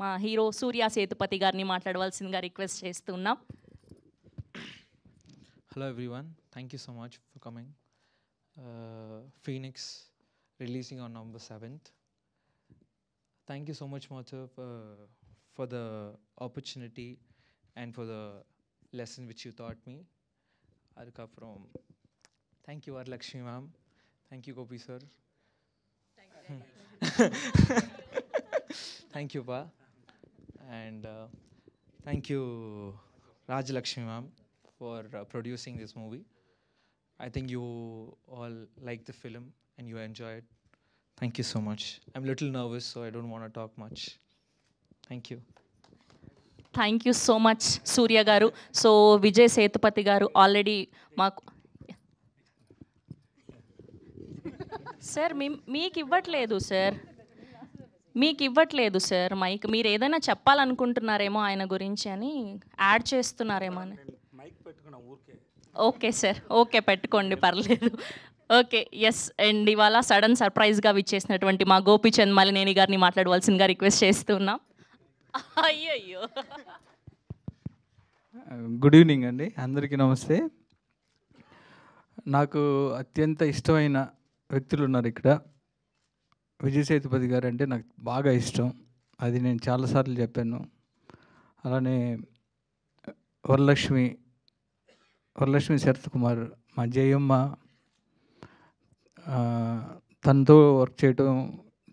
మా హీరో సూర్య సేతుపతి గారిని మాట్లాడవలసిందిగా రిక్వెస్ట్ చేస్తున్నాం. Hello everyone, thank you so much for coming. Phoenix releasing on November 7th. Thank you so much, Mother, for the opportunity and for the lesson which you taught me. Arka from thank you, Varalakshmi ma'am. Thank you, Gopi sir. Thank you, Pa. And thank you, Rajalakshmi ma'am, for producing this movie. I think you all like the film and you enjoy it. Thank you so much. I'm a little nervous, so I don't want to talk much. Thank you. Thank you so much Surya గారు. So Vijay Sethupathi గారు already మాకు sir మీకు ఇవ్వట్లేదు sir, మీకు ఇవ్వట్లేదు sir mic. మీరు ఏదైనా చెప్పాలనుకుంటున్నారేమో ఆయన గురించి అని యాడ్ చేస్తున్నారేమో అని. ఓకే సార్, ఓకే పెట్టుకోండి పర్లేదు. Okay yes. అండ్ ఇవాళ సడన్ సర్ప్రైజ్గా విచ్చేసినటువంటి మా గోపీచంద్ మలినేని గారిని మాట్లాడవలసిందిగా రిక్వెస్ట్ చేస్తున్నాం. అయ్యయ్యో. గుడ్ ఈవినింగ్ అండి, అందరికీ నమస్తే. నాకు అత్యంత ఇష్టమైన వ్యక్తులు ఉన్నారు ఇక్కడ. విజయ్ సేతుపతి గారు అంటే నాకు బాగా ఇష్టం, అది నేను చాలాసార్లు చెప్పాను. అలానే వరలక్ష్మి శరత్ కుమార్, మా జయమ్మ, తనతో వర్క్ చేయటం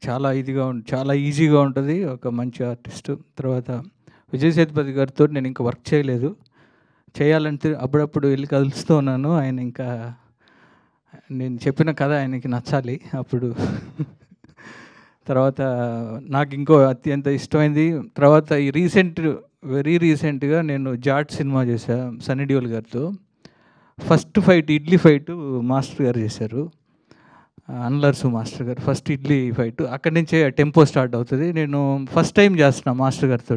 చాలా ఈజీగా ఉంటుంది. ఒక మంచి ఆర్టిస్టు. తర్వాత విజయ్ సేతుపతి గారితో నేను ఇంకా వర్క్ చేయలేదు, చేయాలంటే అప్పుడప్పుడు వెళ్ళి కలుస్తూ ఉన్నాను. ఆయన ఇంకా నేను చెప్పిన కథ ఆయనకి నచ్చాలి అప్పుడు. తర్వాత నాకు ఇంకో అత్యంత ఇష్టమైంది, తర్వాత ఈ వెరీ రీసెంట్గా నేను జాట్ సినిమా చేశాను సన్నీ డియోల్ గారితో. First fight idli fight master గారు చేశారు, అన్లర్సు మాస్టర్ గారు. ఫస్ట్ ఇడ్లీ ఫైట్ అక్కడి నుంచే టెంపో స్టార్ట్ అవుతుంది. నేను ఫస్ట్ టైం చేస్తున్నా మాస్టర్ గారితో.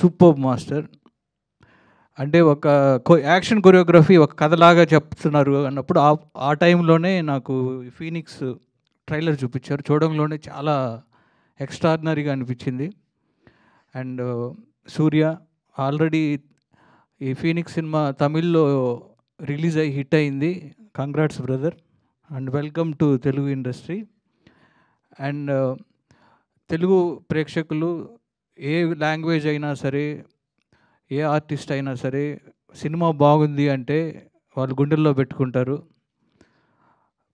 Super master. అంటే ఒక యాక్షన్ కొరియోగ్రఫీ ఒక కథలాగా చెప్తున్నారు అన్నప్పుడు ఆ టైంలోనే నాకు ఫీనిక్స్ ట్రైలర్ చూపించారు. చూడంలోనే చాలా ఎక్స్ట్రాడినరీగా అనిపించింది. అండ్ సూర్య ఆల్రెడీ ఈ ఫీనిక్స్ సినిమా తమిళ్లో రిలీజ్ అయ్యి హిట్ అయింది. Congrats brother and welcome to Telugu industry. And Telugu ప్రేక్షకులు ఏ లాంగ్వేజ్ అయినా సరే, ఏ ఆర్టిస్ట్ అయినా సరే, సినిమా బాగుంది అంటే వాళ్ళు గుండెల్లో పెట్టుకుంటారు.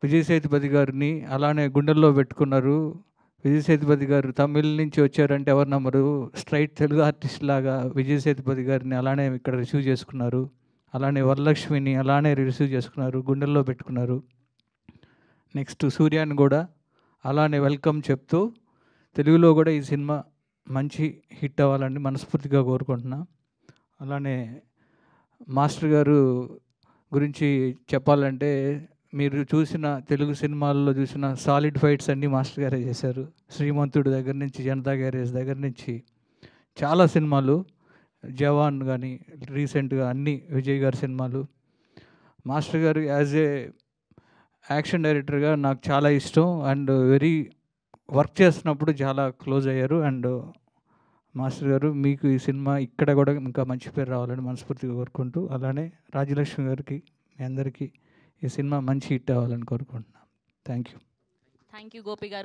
విజయ్ సేతుపతి గారిని అలానే గుండెల్లో పెట్టుకున్నారు. విజయ్ సేతుపతి గారు తమిళ్ నుంచి వచ్చారంటే ఎవరు నమ్మరు. స్ట్రైట్ తెలుగు ఆర్టిస్ట్ లాగా విజయ్ సేతుపతి గారిని అలానే ఇక్కడ రిసీవ్ చేసుకున్నారు. అలానే వరలక్ష్మిని అలానే రిసీవ్ చేసుకున్నారు, గుండెల్లో పెట్టుకున్నారు. నెక్స్ట్ సూర్యాని కూడా అలానే వెల్కమ్ చెప్తూ తెలుగులో కూడా ఈ సినిమా మంచి హిట్ అవ్వాలని మనస్ఫూర్తిగా కోరుకుంటున్నా. అలానే మాస్టర్ గారు గురించి చెప్పాలంటే, మీరు చూసిన తెలుగు సినిమాల్లో చూసిన సాలిడ్ ఫైట్స్ అన్నీ మాస్టర్ గారే చేశారు. శ్రీమంతుడు దగ్గర నుంచి, జనతా గ్యారేజ్ దగ్గర నుంచి చాలా సినిమాలు, జవాన్ కానీ రీసెంట్గా అన్ని విజయ్ గారి సినిమాలు. మాస్టర్ గారు యాజ్ ఏ యాక్షన్ డైరెక్టర్గా నాకు చాలా ఇష్టం. అండ్ వర్క్ చేస్తున్నప్పుడు చాలా క్లోజ్ అయ్యారు. అండ్ మాస్టర్ గారు మీకు ఈ సినిమా ఇక్కడ కూడా ఇంకా మంచి పేరు రావాలని మనస్ఫూర్తిగా కోరుకుంటూ, అలానే రాజలక్ష్మి గారికి, మీ అందరికీ ఈ సినిమా మంచి హిట్ అవ్వాలని కోరుకుంటున్నాను. Thank you. Thank you Gopi గారు.